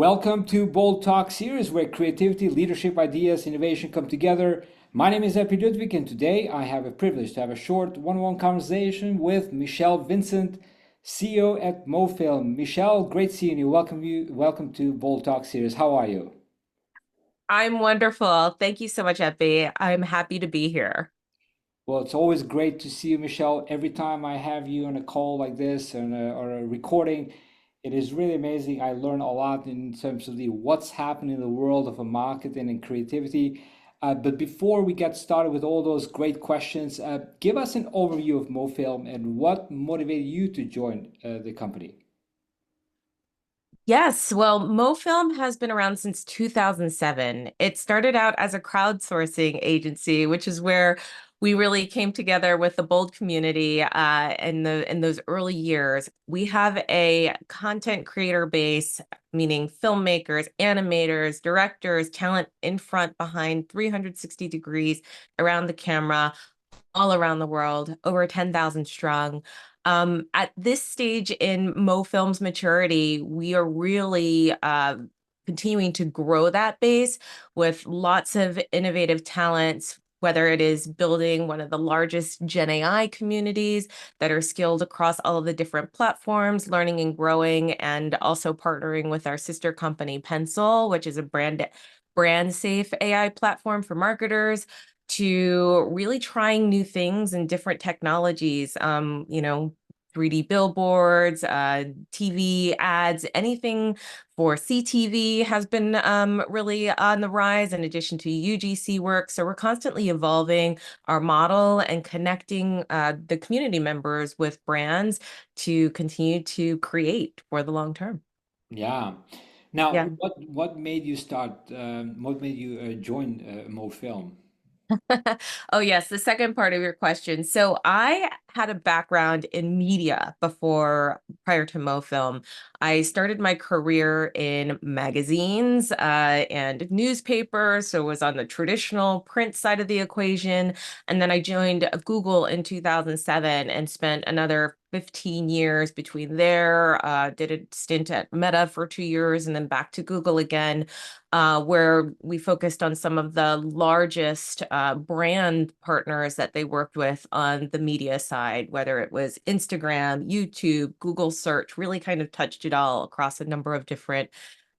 Welcome to Bold Talk series where creativity, leadership, ideas, innovation come together. My name is Ludvik, and today I have a privilege to have a short one-on-one conversation with Michelle Vincent, CEO at MOFILM. Michelle, great seeing you. Welcome to Bold Talk series. How are you? I'm wonderful. Thank you so much, Effie. I'm happy to be here. Well, it's always great to see you, Michelle. Every time I have you on a call like this or a recording, it is really amazing. I learn a lot in terms of the what's happening in the world of a marketing and creativity. But before we get started with all those great questions, give us an overview of MoFilm and what motivated you to join the company. Yes, well, MoFilm has been around since 2007. It started out as a crowdsourcing agency, which is where we really came together with the Bold community in those early years. We have a content creator base, meaning filmmakers, animators, directors, talent in front, behind, 360 degrees around the camera, all around the world, over 10,000 strong. At this stage in MoFilm's maturity, we are really continuing to grow that base with lots of innovative talents, whether it is building one of the largest Gen AI communities that are skilled across all of the different platforms, learning and growing, and also partnering with our sister company, Pencil, which is a brand safe AI platform for marketers, to really trying new things and different technologies, 3D billboards, TV ads, anything for CTV has been really on the rise, in addition to UGC work. So we're constantly evolving our model and connecting the community members with brands to continue to create for the long term. Yeah. Now, Yeah. what made you start? What made you join MoFilm? Oh, yes, the second part of your question. So I had a background in media prior to MoFilm. I started my career in magazines and newspapers, so was on the traditional print side of the equation. And then I joined Google in 2007 and spent another 15 years between there, did a stint at Meta for 2 years and then back to Google again, where we focused on some of the largest brand partners that they worked with on the media side, whether it was Instagram, YouTube, Google search, really kind of touched it all across a number of different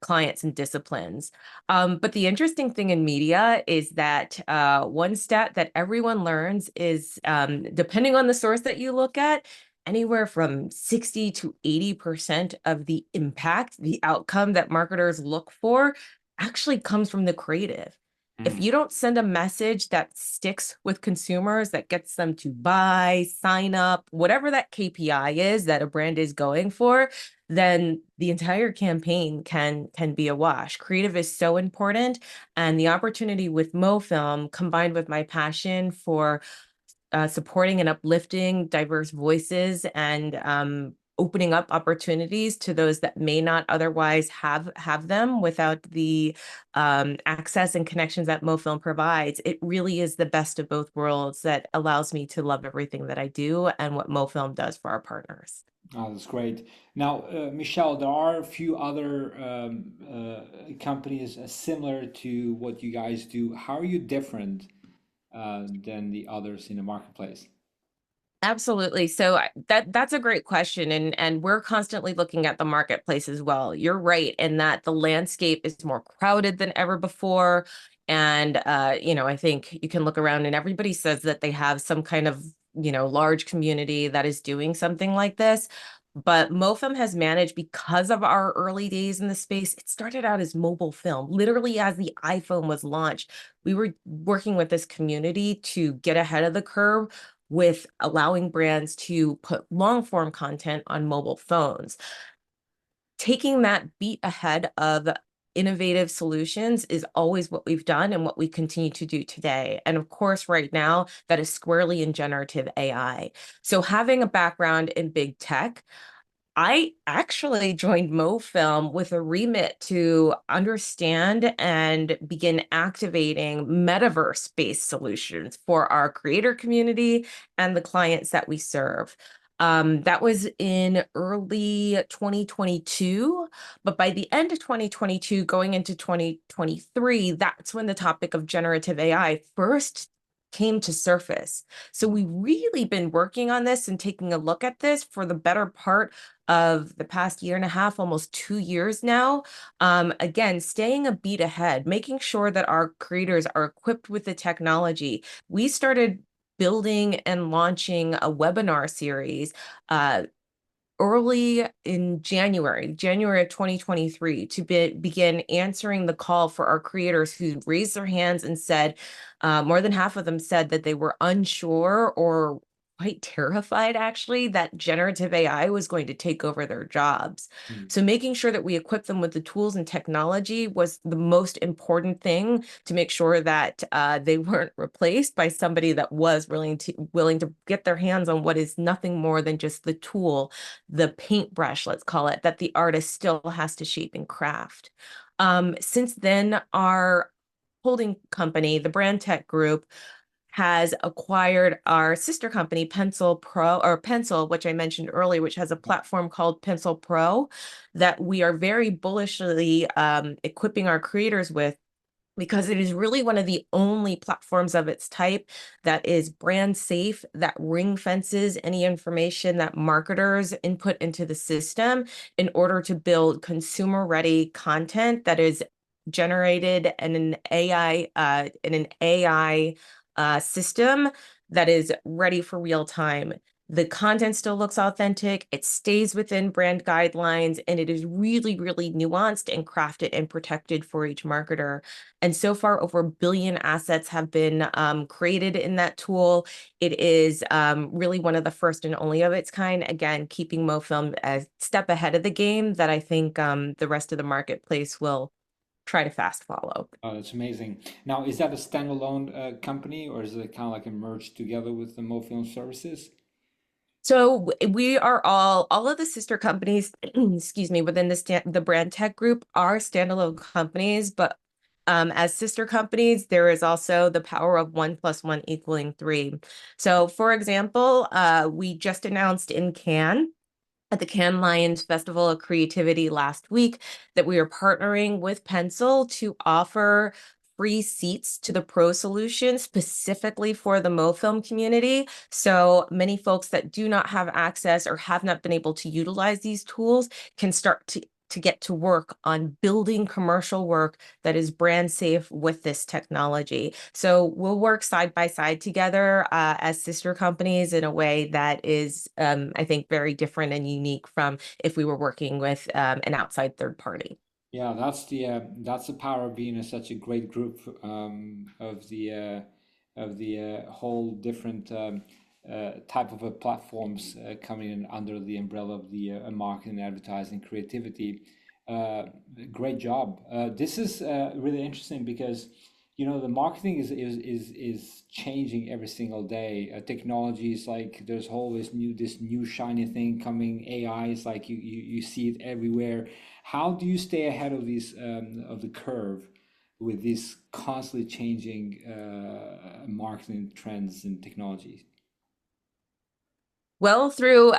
clients and disciplines. But the interesting thing in media is that one stat that everyone learns is, depending on the source that you look at, anywhere from 60 to 80% of the impact, the outcome that marketers look for actually comes from the creative. If Mm. you don't send a message that sticks with consumers, that gets them to buy, sign up, whatever that KPI is that a brand is going for, then the entire campaign can be a wash. Creative is so important, and the opportunity with MoFilm, combined with my passion for supporting and uplifting diverse voices and opening up opportunities to those that may not otherwise have them without the access and connections that MoFilm provides. It really is the best of both worlds that allows me to love everything that I do and what MoFilm does for our partners. Oh, that's great. Now, Michelle, there are a few other companies similar to what you guys do. How are you different than the others in the marketplace? Absolutely. So that's a great question, and we're constantly looking at the marketplace as well. You're right in that the landscape is more crowded than ever before, and I think you can look around and everybody says that they have some kind of large community that is doing something like this. But MoFilm has managed, because of our early days in the space. It started out as mobile film, literally as the iPhone was launched. We were working with this community to get ahead of the curve with allowing brands to put long form content on mobile phones. Taking that beat ahead of innovative solutions is always what we've done and what we continue to do today. And of course, right now, that is squarely in generative AI. So having a background in big tech, I actually joined MoFilm with a remit to understand and begin activating metaverse-based solutions for our creator community and the clients that we serve. That was in early 2022, but by the end of 2022, going into 2023, that's when the topic of generative AI first came to surface. So we've really been working on this and taking a look at this for the better part of the past year and a half, almost 2 years now. Again, staying a beat ahead, making sure that our creators are equipped with the technology. We started building and launching a webinar series uh, early in January of 2023, to begin answering the call for our creators who raised their hands and said, more than half of them said that they were unsure or quite terrified, actually, that generative AI was going to take over their jobs. Mm. So making sure that we equip them with the tools and technology was the most important thing to make sure that they weren't replaced by somebody that was willing to get their hands on what is nothing more than just the tool, the paintbrush, let's call it, that the artist still has to shape and craft. Since then, our holding company, the Brand Tech Group, has acquired our sister company, Pencil Pro, or Pencil, which I mentioned earlier, which has a platform called Pencil Pro that we are very bullishly equipping our creators with, because it is really one of the only platforms of its type that is brand safe, that ring fences any information that marketers input into the system in order to build consumer ready content that is generated in an AI system that is ready for real time. The content still looks authentic, it stays within brand guidelines, and it is really, really nuanced and crafted and protected for each marketer. And so far, over 1 billion assets have been created in that tool. It is really one of the first and only of its kind. Again, keeping MOFILM a step ahead of the game that I think the rest of the marketplace will try to fast follow. Oh, that's amazing. Now, is that a standalone company, or is it kind of like a merged together with the MoFilm services? So we are all of the sister companies, excuse me, within the Brand Tech Group are standalone companies, but as sister companies, there is also the power of 1 + 1 = 3. So, for example, we just announced in Cannes at the Cannes Lions Festival of Creativity last week that we are partnering with Pencil to offer free seats to the Pro solution specifically for the MoFilm community. So many folks that do not have access or have not been able to utilize these tools can start to get to work on building commercial work that is brand safe with this technology. So we'll work side by side together as sister companies in a way that is, I think, very different and unique from if we were working with an outside third party. Yeah, that's the power of being such a great group of the whole different type of platforms coming in under the umbrella of the marketing, advertising, creativity. Uh, Great job. This is really interesting because the marketing is changing every single day. Technology is like there's always this new shiny thing coming. AI is like you see it everywhere. How do you stay ahead of these of the curve with these constantly changing marketing trends and technologies? Well, through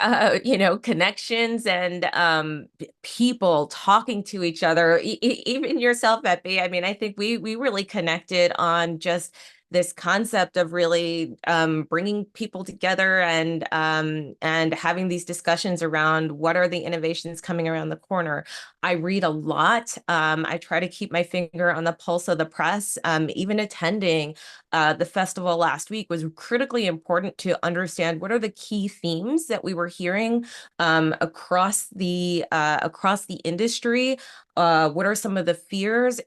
connections and people talking to each other, even yourself, Epi. I mean, I think we really connected on just this concept of really bringing people together and having these discussions around what are the innovations coming around the corner. I read a lot. I try to keep my finger on the pulse of the press. Even attending the festival last week was critically important to understand what are the key themes that we were hearing across the industry. What are some of the fears?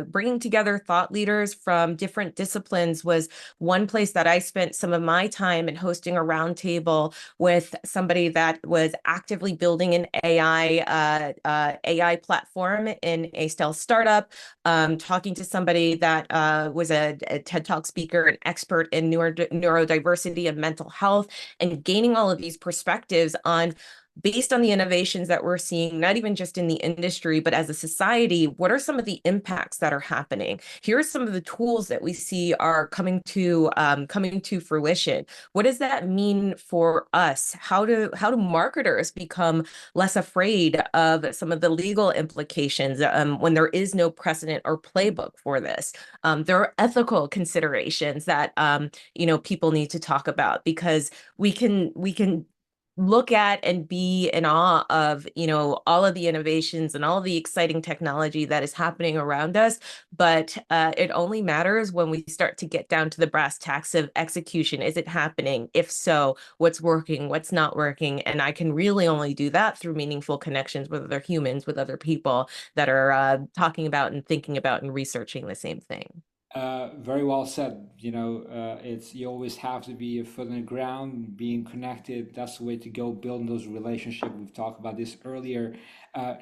Bringing together thought leaders from different disciplines was one place that I spent some of my time in hosting a roundtable with somebody that was actively building an AI platform in a stealth startup, talking to somebody that was a TED Talk speaker, an expert in neurodiversity and mental health, and gaining all of these perspectives on based on the innovations that we're seeing, not even just in the industry, but as a society, what are some of the impacts that are happening? Here are some of the tools that we see are coming to fruition. What does that mean for us? How do marketers become less afraid of some of the legal implications when there is no precedent or playbook for this? There are ethical considerations that people need to talk about, because we can look at and be in awe of all of the innovations and all of the exciting technology that is happening around us, but it only matters when we start to get down to the brass tacks of execution. Is it happening? If so, what's working, what's not working? And I can really only do that through meaningful connections with other humans, with other people that are talking about and thinking about and researching the same thing. Very well said. It's you always have to be a foot in the ground, being connected. That's the way to go, building those relationships. We've talked about this earlier.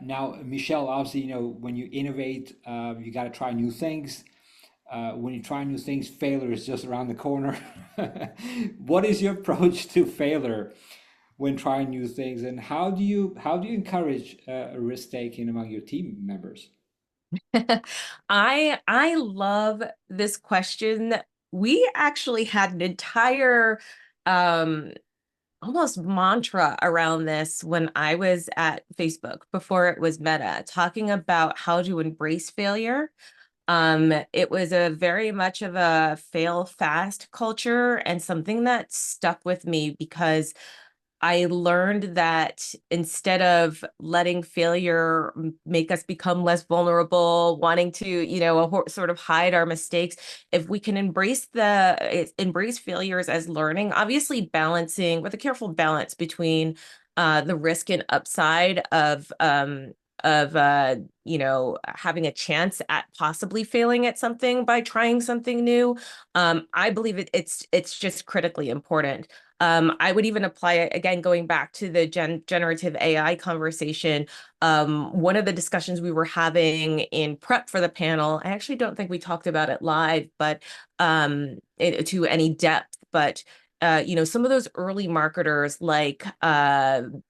Now, Michelle, obviously, when you innovate, you got to try new things. When you try new things, failure is just around the corner. What is your approach to failure when trying new things, and how do you encourage risk taking among your team members? I love this question. We actually had an entire um almost mantra around this when I was at Facebook before it was Meta, talking about how to embrace failure. It was a very much of a fail fast culture, and something that stuck with me because I learned that instead of letting failure make us become less vulnerable, wanting to, sort of hide our mistakes, if we can embrace failures as learning, obviously balancing with a careful balance between the risk and upside of having a chance at possibly failing at something by trying something new. I believe it's just critically important. I would even apply it again, going back to the generative AI conversation. One of the discussions we were having in prep for the panel, I actually don't think we talked about it live, but to any depth, but some of those early marketers like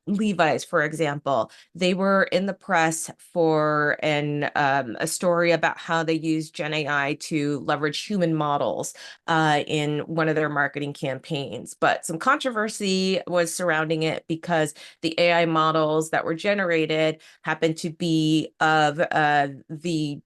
Levi's, for example, they were in the press for a story about how they use Gen AI to leverage human models in one of their marketing campaigns. But some controversy was surrounding it because the AI models that were generated happened to be of the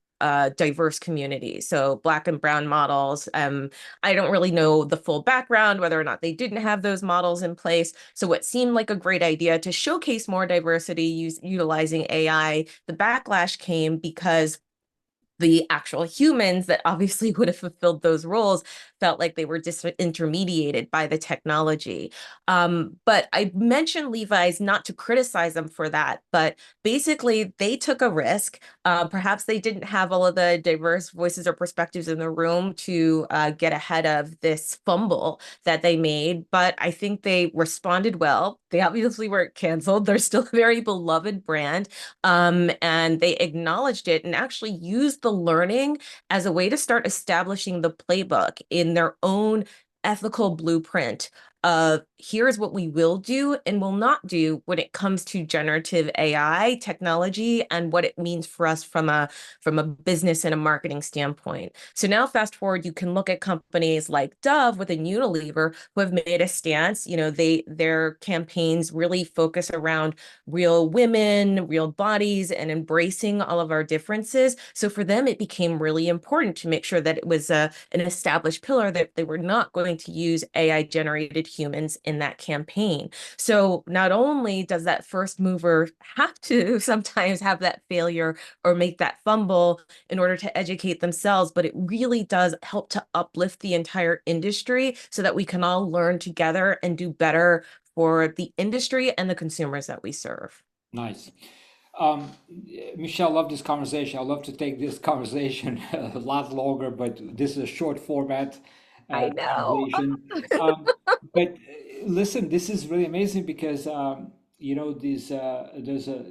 diverse community. So Black and brown models. I don't really know the full background, whether or not they didn't have those models in place. So what seemed like a great idea to showcase more diversity utilizing AI, the backlash came because the actual humans that obviously would have fulfilled those roles felt like they were disintermediated by the technology. But I mentioned Levi's not to criticize them for that, but basically they took a risk. Perhaps they didn't have all of the diverse voices or perspectives in the room to get ahead of this fumble that they made, but I think they responded well. They obviously weren't canceled. They're still a very beloved brand, and they acknowledged it and actually used the learning as a way to start establishing the playbook in their own ethical blueprint of here's what we will do and will not do when it comes to generative AI technology and what it means for us from a business and a marketing standpoint. So now fast forward, you can look at companies like Dove within Unilever who have made a stance. Their campaigns really focus around real women, real bodies, and embracing all of our differences. So for them, it became really important to make sure that it was an established pillar that they were not going to use AI generated humans in that campaign. So not only does that first mover have to sometimes have that failure or make that fumble in order to educate themselves, but it really does help to uplift the entire industry so that we can all learn together and do better for the industry and the consumers that we serve. Nice. Um, Michelle, love this conversation. I'd love to take this conversation a lot longer, but this is a short format I know. conversation. Um, but listen, this is really amazing because these there's a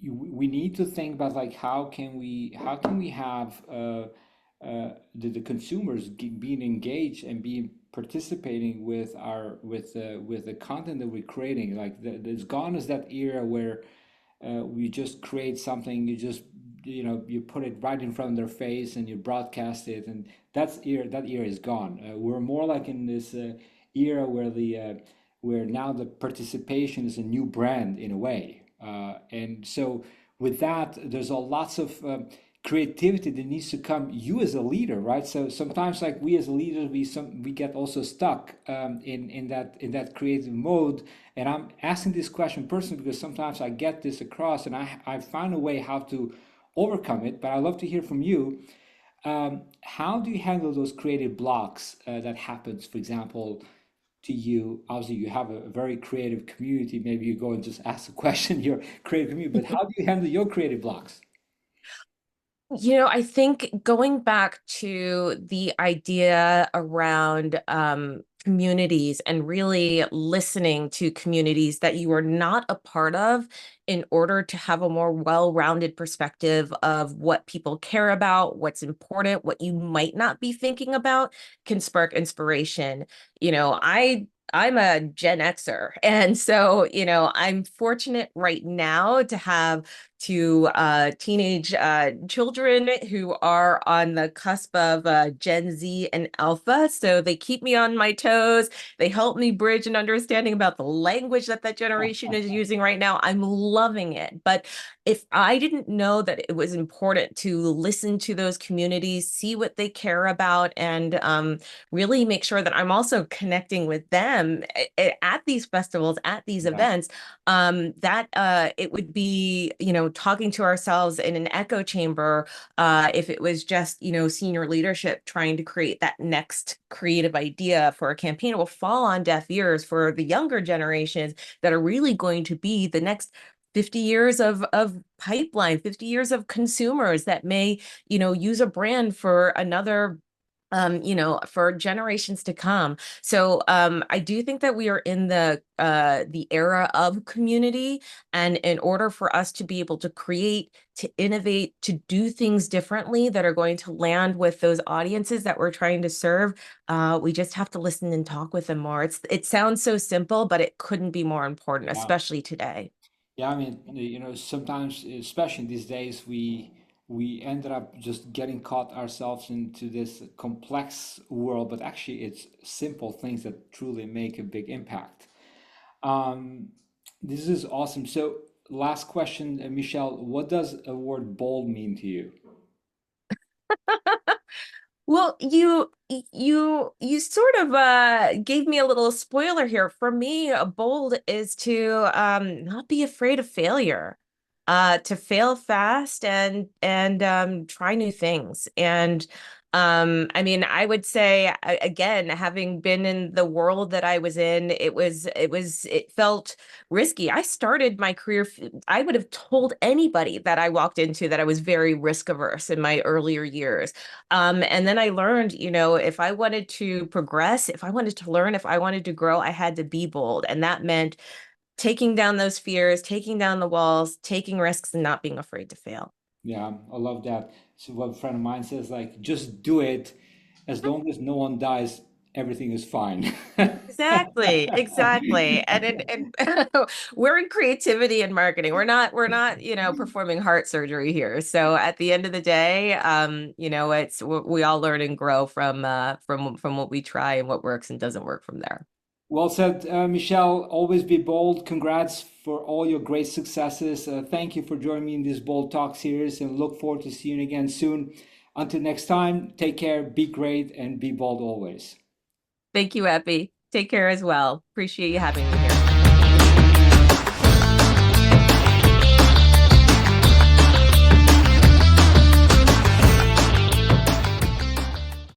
we need to think about like how can we have the consumers being engaged and being participating with our with the content that we're creating. Like there's gone is that era where you just create something, you just you put it right in front of their face and you broadcast it, and that era is gone. We're more like in this era where the where now the participation is a new brand in a way, and so with that there's a lots of creativity that needs to come you as a leader, right? So sometimes like we as leaders we get also stuck in that creative mode. And I'm asking this question personally because sometimes I get this across and I find a way how to overcome it. But I'd love to hear from you. How do you handle those creative blocks that happens, for example, to you? Obviously, you have a very creative community. Maybe you go and just ask a question, your creative community, but how do you handle your creative blocks? I think going back to the idea around communities and really listening to communities that you are not a part of in order to have a more well-rounded perspective of what people care about, what's important, what you might not be thinking about can spark inspiration. I'm a Gen Xer. And so, I'm fortunate right now to have two teenage children who are on the cusp of Gen Z and Alpha. So they keep me on my toes. They help me bridge an understanding about the language that generation is using right now. I'm loving it. But if I didn't know that it was important to listen to those communities, see what they care about, and really make sure that I'm also connecting with them at these festivals, at these Yeah, events, that it would be, talking to ourselves in an echo chamber, if it was just, senior leadership trying to create that next creative idea for a campaign. It will fall on deaf ears for the younger generations that are really going to be the next 50 years of pipeline, 50 years of consumers that may, use a brand for another for generations to come. So I do think that we are in the era of community, and in order for us to be able to create, to innovate, to do things differently that are going to land with those audiences that we're trying to serve, we just have to listen and talk with them more. It sounds so simple, but it couldn't be more important, yeah. especially today. Yeah, I mean, sometimes, especially these days, we ended up just getting caught ourselves into this complex world, but actually, it's simple things that truly make a big impact. Um, this is awesome. So, last question, Michelle, what does a word bold mean to you? Well, you sort of gave me a little spoiler here. For me, a bold is to not be afraid of failure, to fail fast and try new things. And I mean, I would say again, having been in the world that I was in, it felt risky. I started my career, I would have told anybody that I walked into that I was very risk averse in my earlier years. And then I learned, if I wanted to progress, if I wanted to learn, if I wanted to grow, I had to be bold. And that meant taking down those fears, taking down the walls, taking risks, and not being afraid to fail. Yeah, I love that. So, what a friend of mine says, like, just do it. As long as no one dies, everything is fine. Exactly, exactly. And we're in creativity and marketing. We're not, performing heart surgery here. So at the end of the day, it's we all learn and grow from what we try and what works and doesn't work from there. Well said, Michelle. Always be bold. Congrats for all your great successes. Thank you for joining me in this Bold Talk series and look forward to seeing you again soon. Until next time, take care, be great, and be bold always. Thank you, Epi. Take care as well. Appreciate you having me.